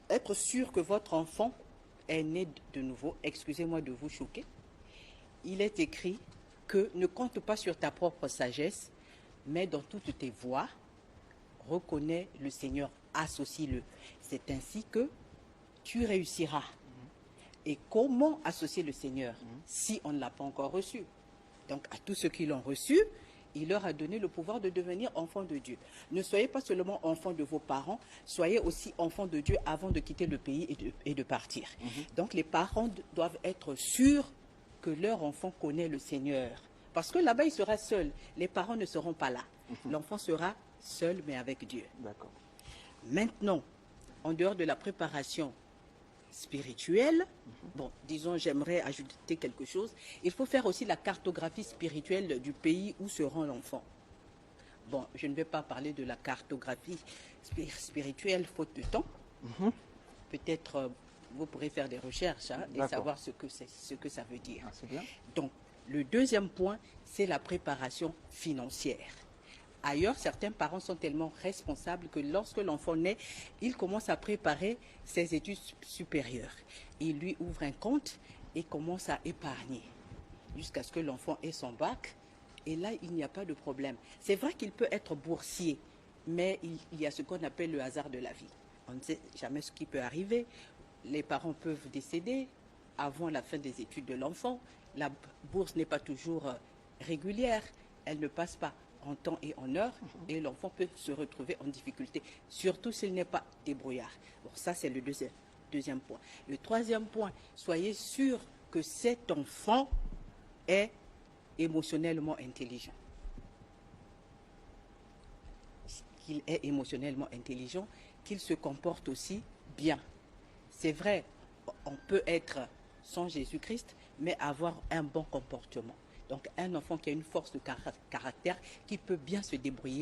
Être sûr que votre enfant est né de nouveau, excusez-moi de vous choquer, il est écrit que ne compte pas sur ta propre sagesse, mais dans toutes tes voies, reconnais le Seigneur, associe-le. C'est ainsi que tu réussiras. Et comment associer le Seigneur si on ne l'a pas encore reçu? Donc à tous ceux qui l'ont reçu, il leur a donné le pouvoir de devenir enfants de Dieu. Ne soyez pas seulement enfants de vos parents, soyez aussi enfants de Dieu avant de quitter le pays et de partir. Donc les parents doivent être sûrs que leur enfant connaît le Seigneur. Parce que là-bas, il sera seul. Les parents ne seront pas là. L'enfant sera seul, mais avec Dieu. D'accord. Maintenant, en dehors de la préparation spirituelle, bon, disons, j'aimerais ajouter quelque chose. Il faut faire aussi la cartographie spirituelle du pays où se rend l'enfant. Bon, je ne vais pas parler de la cartographie spirituelle faute de temps. Peut-être vous pourrez faire des recherches et savoir ce que ça veut dire. Ah, c'est bien. Donc, le deuxième point, c'est la préparation financière. Ailleurs, certains parents sont tellement responsables que lorsque l'enfant naît, ils commencent à préparer ses études supérieures. Ils lui ouvrent un compte et commencent à épargner jusqu'à ce que l'enfant ait son bac. Et là, il n'y a pas de problème. C'est vrai qu'il peut être boursier, mais il y a ce qu'on appelle le hasard de la vie. On ne sait jamais ce qui peut arriver. Les parents peuvent décéder avant la fin des études de l'enfant. La bourse n'est pas toujours régulière. Elle ne passe pas en temps et en heure, et l'enfant peut se retrouver en difficulté, surtout s'il n'est pas débrouillard. Bon, ça c'est le deuxième point. Le troisième point, soyez sûr que cet enfant est émotionnellement intelligent. Qu'il est émotionnellement intelligent, qu'il se comporte aussi bien. C'est vrai, on peut être sans Jésus-Christ, mais avoir un bon comportement. Donc un enfant qui a une force de caractère, qui peut bien se débrouiller